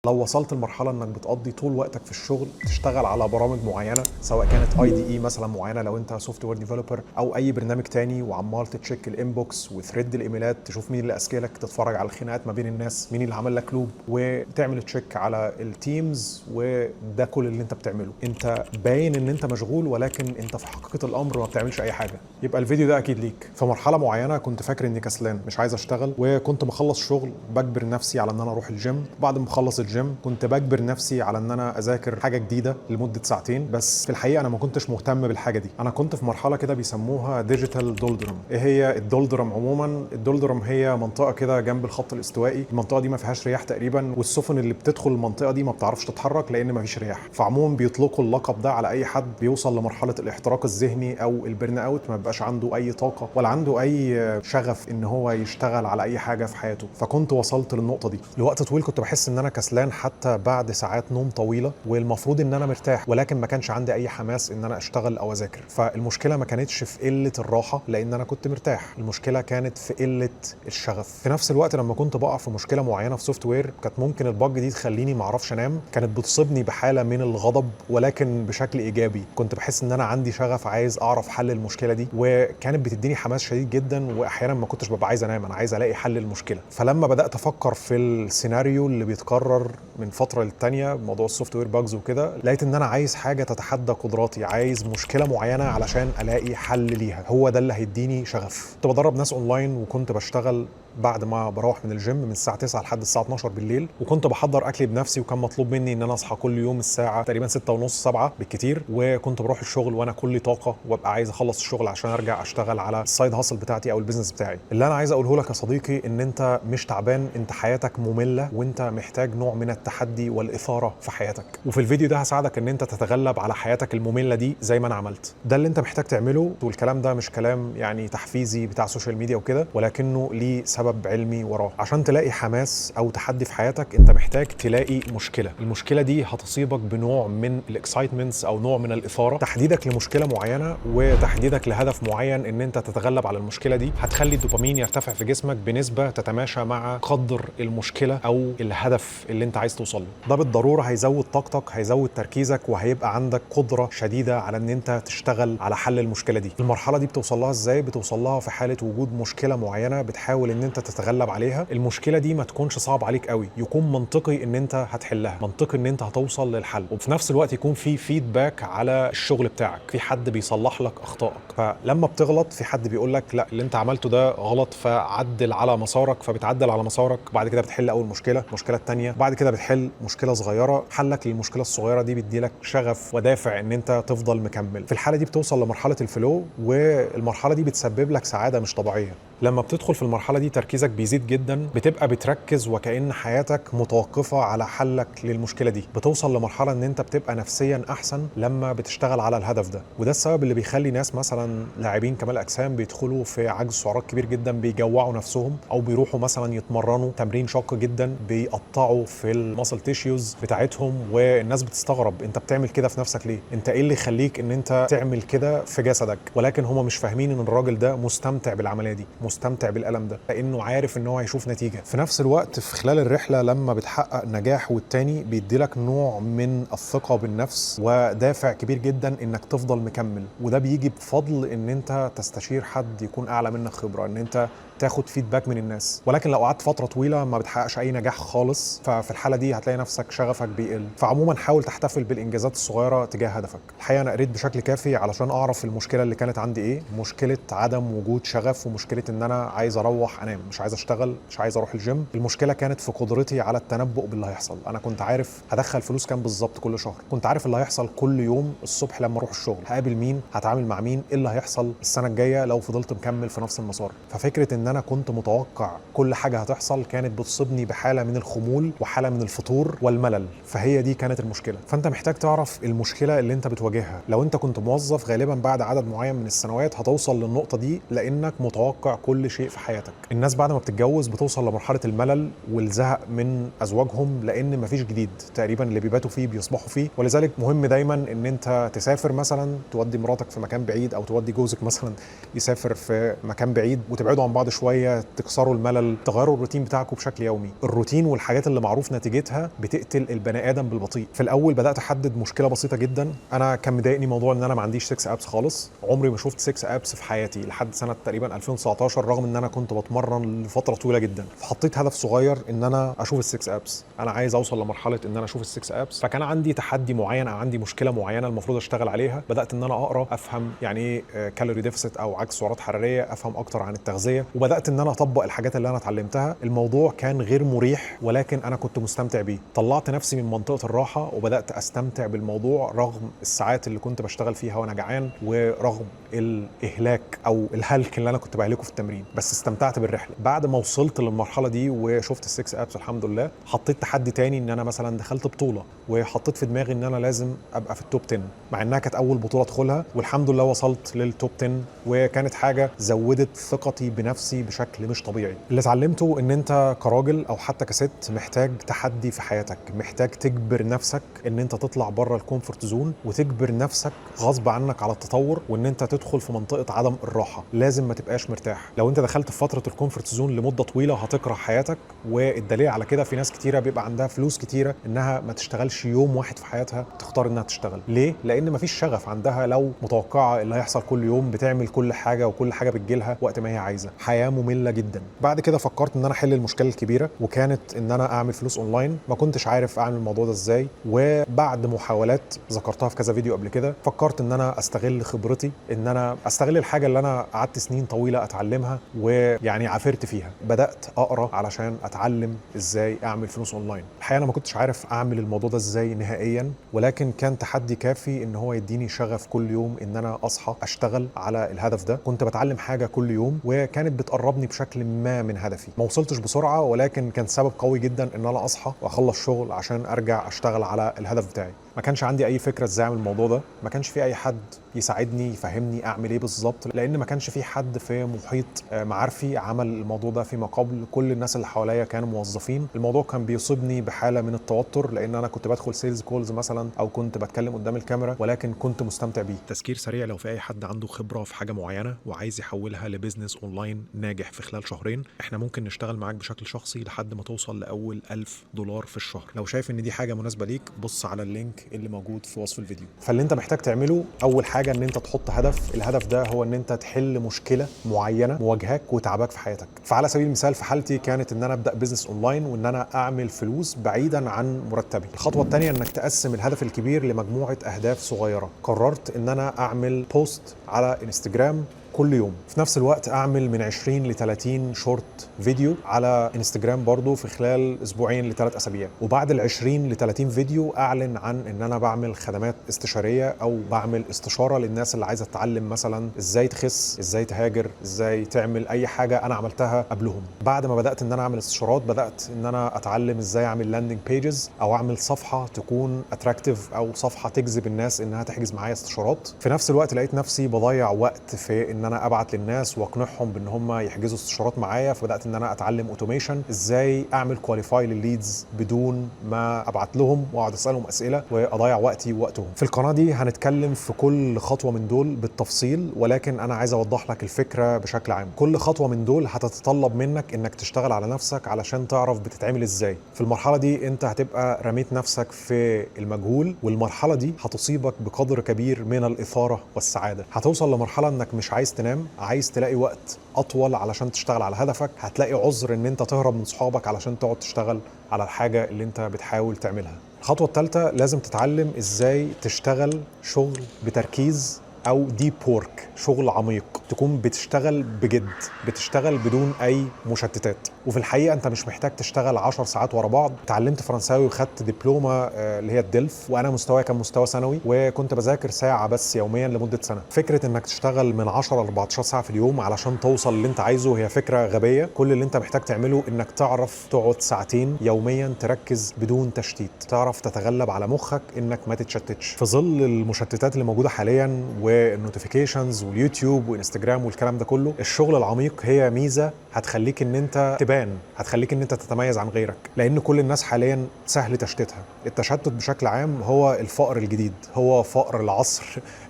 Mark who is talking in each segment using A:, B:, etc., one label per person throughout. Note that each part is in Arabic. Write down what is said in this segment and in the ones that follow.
A: لو وصلت لمرحله انك بتقضي طول وقتك في الشغل تشتغل على برامج معينه، سواء كانت اي دي اي مثلا معينه لو انت سوفت وير ديفلوبر، او اي برنامج تاني، وعمال تتشيك الانبوكس وثريد الايميلات تشوف مين اللي اذكالك، تتفرج على الخناقات ما بين الناس، مين اللي عمل لك لوب، وتعمل تشيك على التيمز، وده كل اللي انت بتعمله. انت باين ان انت مشغول، ولكن انت في حقيقه الامر ما بتعملش اي حاجه. يبقى الفيديو ده اكيد ليك. في مرحله معينه كنت فاكر اني كسلان مش عايز اشتغل، وكنت بخلص شغل بجبر نفسي على ان انا اروح الجيم. بعد ما اخلص الجيم كنت بجبر نفسي على ان انا اذاكر حاجه جديده لمده ساعتين، بس في الحقيقه انا ما كنتش مهتم بالحاجه دي. انا كنت في مرحله كده بيسموها ديجيتال دولدرم. ايه هي الدولدرم؟ عموما الدولدرم هي منطقه كده جنب الخط الاستوائي. المنطقه دي ما فيهاش رياح تقريبا، والسفن اللي بتدخل المنطقه دي ما بتعرفش تتحرك لان ما فيش رياح. فعموما بيطلقوا اللقب ده على اي حد بيوصل لمرحله الاحتراق الذهني او البرن اوت، ما بيبقاش عنده اي طاقه ولا عنده اي شغف ان هو يشتغل على اي حاجه في حياته. فكنت وصلت للنقطه دي. لوقت طويل كنت بحس ان انا كسلان حتى بعد ساعات نوم طويله، والمفروض ان انا مرتاح، ولكن ما كانش عندي اي حماس ان انا اشتغل او اذاكر. فالمشكله ما كانتش في قله الراحه لان انا كنت مرتاح، المشكله كانت في قله الشغف. في نفس الوقت لما كنت بقع في مشكله معينه في سوفت وير، كانت ممكن البج دي تخليني ما اعرفش انام، كانت بتصيبني بحاله من الغضب ولكن بشكل ايجابي. كنت بحس ان انا عندي شغف عايز اعرف حل المشكله دي، وكانت بتديني حماس شديد جدا، واحيانا ما كنتش ببقى عايز انام، انا عايز الاقي حل للمشكله. فلما بدات افكر في السيناريو اللي بيتكرر من فتره للتانيه، موضوع السوفت وير باجز وكده، لقيت ان انا عايز حاجه تتحدى قدراتي، عايز مشكله معينه علشان الاقي حل ليها، هو ده اللي هيديني شغف. كنت بدرب ناس اونلاين، وكنت بشتغل بعد ما بروح من الجيم من الساعه 9 لحد الساعه 12 بالليل، وكنت بحضر اكلي بنفسي، وكان مطلوب مني ان انا اصحى كل يوم الساعه تقريبا 6 ونص 7 بالكتير، وكنت بروح الشغل وانا كلي طاقه، وابقى عايز اخلص الشغل عشان ارجع اشتغل على السايد هاسل بتاعتي او البيزنس بتاعي. اللي انا عايز اقوله لك يا صديقي ان انت مش تعبان، انت حياتك ممله، وانت محتاج نوع من التحدي والاثاره في حياتك. وفي الفيديو ده هساعدك ان انت تتغلب على حياتك الممله دي زي ما انا عملت. ده اللي انت محتاج تعمله، والكلام ده مش كلام يعني تحفيزي بتاع سوشيال ميديا وكده، ولكنه ليه سبب علمي وراه. عشان تلاقي حماس او تحدي في حياتك انت محتاج تلاقي مشكله. المشكله دي هتصيبك بنوع من الاكسايتمنتس او نوع من الاثاره. تحديدك لمشكله معينه وتحديدك لهدف معين ان انت تتغلب على المشكله دي هتخلي الدوبامين يرتفع في جسمك بنسبه تتماشى مع قدر المشكله او الهدف اللي انت عايز توصل له. ده بالضروره هيزود طاقتك، هيزود تركيزك، وهيبقى عندك قدره شديده على ان انت تشتغل على حل المشكله دي. المرحله دي بتوصل لها ازاي؟ بتوصل لها في حاله وجود مشكله معينه بتحاول ان انت تتغلب عليها. المشكله دي ما تكونش صعب عليك قوي، يكون منطقي ان انت هتحلها، منطقي ان انت هتوصل للحل، وفي نفس الوقت يكون في فيدباك على الشغل بتاعك، في حد بيصلح لك اخطائك. فلما بتغلط في حد بيقول لك لا اللي انت عملته ده غلط، فعدل على مسارك، فبتعدل على مسارك، بعد كده بتحل اول مشكله، المشكله الثانيه، بعد كده بتحل مشكله صغيره. حلك للمشكله الصغيره دي بيديلك شغف ودافع ان انت تفضل مكمل. في الحاله دي بتوصل لمرحله الفلو، والمرحله دي بتسبب لك سعاده مش طبيعيه. لما بتدخل في المرحله دي تركيزك بيزيد جدا، بتبقى بتركز وكأن حياتك متوقفه على حلك للمشكله دي. بتوصل لمرحله ان انت بتبقى نفسيا احسن لما بتشتغل على الهدف ده. وده السبب اللي بيخلي ناس مثلا لاعبين كمال اجسام بيدخلوا في عجز سعرات كبير جدا، بيجوعوا نفسهم، او بيروحوا مثلا يتمرنوا تمرين شاق جدا بيقطعوا في الماسل تيشيوز بتاعتهم، والناس بتستغرب انت بتعمل كده في نفسك ليه؟ انت ايه اللي يخليك ان انت تعمل كده في جسدك؟ ولكن هم مش فاهمين ان الراجل ده مستمتع بالعمليه دي، مستمتع بالالم ده، لانه عارف ان هو هيشوف نتيجه. في نفس الوقت في خلال الرحله لما بتحقق نجاح والتاني بيديلك نوع من الثقه بالنفس ودافع كبير جدا انك تفضل مكمل. وده بيجي بفضل ان انت تستشير حد يكون اعلى منك خبره، ان انت تاخد فيدباك من الناس. ولكن لو قعدت فتره طويله ما بتحققش اي نجاح خالص، ففي الحاله دي هتلاقي نفسك شغفك بيقل. فعموما حاول تحتفل بالانجازات الصغيره تجاه هدفك. الحقيقه انا قريت بشكل كافي علشان اعرف المشكله اللي كانت عندي ايه، مشكله عدم وجود شغف، ومشكله ان انا عايز اروح انام، مش عايز اشتغل، مش عايز اروح الجيم. المشكله كانت في قدرتي على التنبؤ باللي هيحصل. انا كنت عارف هدخل فلوس كام بالظبط كل شهر، كنت عارف اللي هيحصل كل يوم الصبح لما اروح الشغل، هقابل مين، هتعامل مع مين، ايه اللي هيحصل السنه الجايه لو فضلت مكمل في نفس المسار. ففكره ان انا كنت متوقع كل حاجه هتحصل كانت بتصيبني بحاله من الخمول وحاله من الفتور والملل. فهي دي كانت المشكله. فانت محتاج تعرف المشكله اللي انت بتواجهها. لو انت كنت موظف غالبا بعد عدد معين من السنوات هتوصل للنقطه دي لانك متوقع كل شيء في حياتك. الناس بعد ما بتتجوز بتوصل لمرحله الملل والزهق من ازواجهم، لان مفيش جديد تقريبا، اللي بيباتوا فيه بيصبحوا فيه. ولذلك مهم دايما ان انت تسافر، مثلا تودي مراتك في مكان بعيد، او تودي جوزك مثلا يسافر في مكان بعيد، وتبعدوا عن بعض شويه تكسروا الملل، تغيروا الروتين بتاعكم بشكل يومي. الروتين والحاجات اللي معروف نتيجتها بتقتل البني ادم بالبطيء. في الاول بدات احدد مشكله بسيطه جدا. انا كان مضايقني موضوع ان انا ما عنديش 6 ابس خالص. عمري ما شفت 6 ابس في حياتي لحد سنه تقريبا 2019، رغم ان انا كنت بتمرن لفتره طويله جدا. فحطيت هدف صغير ان انا اشوف ال6 ابس. انا عايز اوصل لمرحله ان انا اشوف ال6 ابس. فكان عندي تحدي معين او عندي مشكله معينه المفروض اشتغل عليها. بدات ان انا اقرا، افهم يعني ايه كالوري ديفيسيت او عجز سعرات حراريه، افهم اكتر عن التغذيه، وبدات ان انا اطبق الحاجات اللي انا اتعلمتها. الموضوع كان غير مريح ولكن انا كنت مستمتع بيه. طلعت نفسي من منطقه الراحه وبدات استمتع بالموضوع رغم الساعات اللي كنت بشتغل فيها وانا جعان، ورغم الاهلاك او الهلك اللي انا كنت بهلكه في التمرين. بس استمتعت بالرحله. بعد ما وصلت للمرحله دي وشفت ال6 ابس الحمد لله، حطيت تحدي تاني ان انا مثلا دخلت بطوله، وحطيت في دماغي ان انا لازم ابقى في التوب 10، مع انها كانت اول بطوله ادخلها، والحمد لله وصلت للتوب 10. وكانت حاجه زودت ثقتي بنفسي بشكل مش طبيعي. اللي اتعلمته ان انت كراجل او حتى كست محتاج تحدي في حياتك، محتاج تجبر نفسك ان انت تطلع بره الكومفورت زون، وتجبر نفسك غصب عنك على التطور، وان انت تدخل في منطقه عدم الراحه. لازم ما تبقاش مرتاح. لو انت دخلت في فتره الكومفورت زون لمده طويله هتكره حياتك. والدليل على كده في ناس كتيره بيبقى عندها فلوس كتيره انها ما تشتغلش يوم واحد في حياتها، تختار انها تشتغل. ليه؟ لان مفيش شغف عندها. لو متوقعه اللي هيحصل كل يوم، بتعمل كل حاجه وكل حاجه بتجيلها وقت ما هي عايزه. حياه ممله جدا. بعد كده فكرت ان انا احل المشكله الكبيره، وكانت ان انا اعمل فلوس اونلاين. ما كنتش عارف اعمل الموضوع ده ازاي، وبعد محاولات ذكرتها في كذا فيديو قبل كده، فكرت ان انا استغل خبرتي، ان انا استغل الحاجه اللي انا قعدت سنين طويله اتعلمها ويعني عافرت فيها. بدات اقرا علشان اتعلم ازاي اعمل فلوس اونلاين. الحقيقه انا ما كنتش عارف اعمل الموضوع ده ازاي نهائيا، ولكن كان تحدي كافي ان هو يديني شغف كل يوم ان انا اصحى اشتغل على الهدف ده. كنت بتعلم حاجه كل يوم وكانت بتقربني بشكل ما من هدفي. ما وصلتش بسرعه، ولكن كان سبب قوي جدا ان انا اصحى واخلص شغل عشان ارجع اشتغل على الهدف بتاعي. ما كانش عندي اي فكره ازاي اعمل الموضوع ده. ما كانش في اي حد يساعدني يفهمني اعمل ايه بالظبط، لان ما كانش في حد في محيط معارفي عمل الموضوع ده فيما قبل. كل الناس اللي حواليا كانوا موظفين. الموضوع كان بيصيبني بحاله من التوتر، لان انا كنت بدخل سيلز كولز مثلا او كنت بتكلم قدام الكاميرا، ولكن كنت مستمتع بيه. تذكير سريع، لو في اي حد عنده خبره في حاجه معينه وعايز يحولها لبزنس اونلاين ناجح في خلال شهرين، احنا ممكن نشتغل معاك بشكل شخصي لحد ما توصل لاول $1000 في الشهر. لو شايف ان دي حاجه مناسبه ليك، بص على اللينك اللي موجود في وصف الفيديو. فاللي انت محتاج تعمله اول حاجه ان انت تحط هدف. الهدف ده هو ان انت تحل مشكله معينه مواجهاك وتعباك في حياتك. فعلى سبيل المثال في حالتي كانت ان انا ابدا بزنس اونلاين وان انا اعمل فلوس بعيدا عن مرتبي. الخطوه الثانيه انك تقسم الهدف الكبير لمجموعه اهداف صغيره. قررت ان انا اعمل بوست على انستجرام كل يوم، في نفس الوقت اعمل من 20 ل 30 شورت فيديو على انستجرام برضو في خلال اسبوعين ل3 اسابيع. وبعد ال 20 ل 30 فيديو اعلن عن ان انا بعمل خدمات استشاريه او بعمل استشاره للناس اللي عايزه تتعلم مثلا ازاي تخس، ازاي تهاجر، ازاي تعمل اي حاجه انا عملتها قبلهم. بعد ما بدات ان انا اعمل استشارات، بدات ان انا اتعلم ازاي اعمل لاندنج بيجز او اعمل صفحه تكون اتراكتيف او صفحه تجذب الناس انها تحجز معايا استشارات. في نفس الوقت لقيت نفسي بضيع وقت في ان انا ابعت للناس واقنعهم بان هم يحجزوا استشارات معايا. فبدات ان انا اتعلم اوتوميشن، ازاي اعمل كواليفاي للليدز بدون ما ابعت لهم واقعد اسالهم اسئله واضيع وقتي ووقتهم. في القناه دي هنتكلم في كل خطوه من دول بالتفصيل، ولكن انا عايز اوضح لك الفكره بشكل عام. كل خطوه من دول هتتطلب منك انك تشتغل على نفسك علشان تعرف بتتعمل ازاي. في المرحله دي انت هتبقى رميت نفسك في المجهول، والمرحله دي هتصيبك بقدر كبير من الاثاره والسعاده. هتوصل لمرحله انك مش عايز تنام، عايز تلاقي وقت اطول علشان تشتغل على هدفك. هتلاقي عذر ان انت تهرب من صحابك علشان تقعد تشتغل على الحاجه اللي انت بتحاول تعملها. الخطوه الثالثه لازم تتعلم ازاي تشتغل شغل بتركيز او ديب وورك، شغل عميق، تكون بتشتغل بجد، بتشتغل بدون اي مشتتات. وفي الحقيقه انت مش محتاج تشتغل 10 ساعات ورا بعض. اتعلمت فرنساوي وخدت دبلومه اللي هي الدلف، وانا مستواي كان مستوى ثانوي، وكنت بذاكر ساعه بس يوميا لمده سنه. فكره انك تشتغل من 10 ل 14 ساعه في اليوم علشان توصل اللي انت عايزه هي فكره غبيه. كل اللي انت محتاج تعمله انك تعرف تقعد ساعتين يوميا تركز بدون تشتيت، تعرف تتغلب على مخك انك ما تتشتتش في ظل المشتتات اللي موجوده حاليا والنوتيفيكيشنز واليوتيوب وانستجرام والكلام ده كله. الشغل العميق هي ميزه هتخليك ان انت تبان، هتخليك ان انت تتميز عن غيرك، لان كل الناس حاليا سهل تشتتها. التشتت بشكل عام هو الفقر الجديد، هو فقر العصر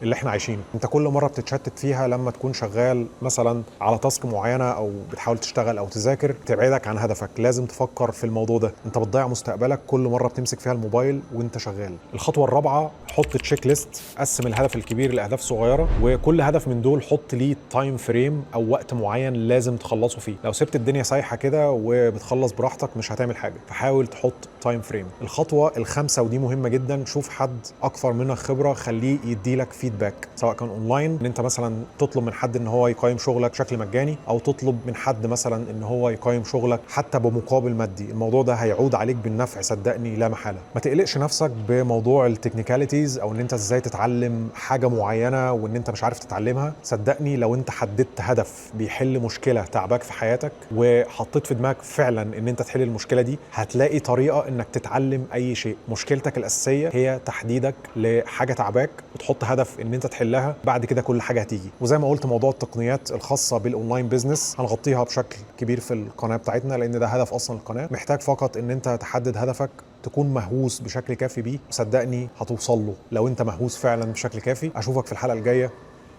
A: اللي احنا عايشينه. انت كل مره بتتشتت فيها لما تكون شغال مثلا على تاسك معينه او بتحاول تشتغل او تذاكر تبعدك عن هدفك. لازم تفكر في الموضوع ده، انت بتضيع مستقبلك كل مره بتمسك فيها الموبايل وانت شغال. الخطوه الرابعه، حط تشيك ليست، قسم الهدف الكبير لاهداف صغيره، وكل هدف من دول حط ليه تايم فريم او وقت معين لازم تخلصه فيه. لو سبت الدنيا سايحه كده وبتخلص براحتك مش هتعمل حاجه، فحاول تحط تايم فريم. الخطوه الخامسه ودي مهمه جدا، شوف حد اكثر منك خبره خليه يديلك فيدباك، سواء كان اونلاين ان انت مثلا تطلب من حد ان هو يقيم شغلك بشكل مجاني، او تطلب من حد مثلا ان هو يقيم شغلك حتى بمقابل مادي. الموضوع ده هيعود عليك بالنفع صدقني لا محاله. ما تقلقش نفسك بموضوع التكنيكاليتيز او ان انت ازاي تتعلم حاجه معينه وان انت مش عارف تتعلمها. صدقني لو انت حددت هدف بيحل مشكله تعباك في حياتك وحطيت في دماغك فعلا ان انت تحل المشكله دي، هتلاقي طريقه انك تتعلم اي شيء. مشكلتك الاساسيه هي تحديدك لحاجه تعباك وتحط هدف ان انت تحلها، بعد كده كل حاجه هتيجي. وزي ما قلت موضوع التقنيات الخاصه بالاونلاين بيزنس هنغطيها بشكل كبير في القناه بتاعتنا، لان ده هدف اصلا القناه. محتاج فقط ان انت تحدد هدفك، تكون مهووس بشكل كافي بيه، صدقني هتوصل له لو انت مهووس فعلا بشكل كافي. اشوفك في الحلقه الجايه،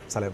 A: سلام.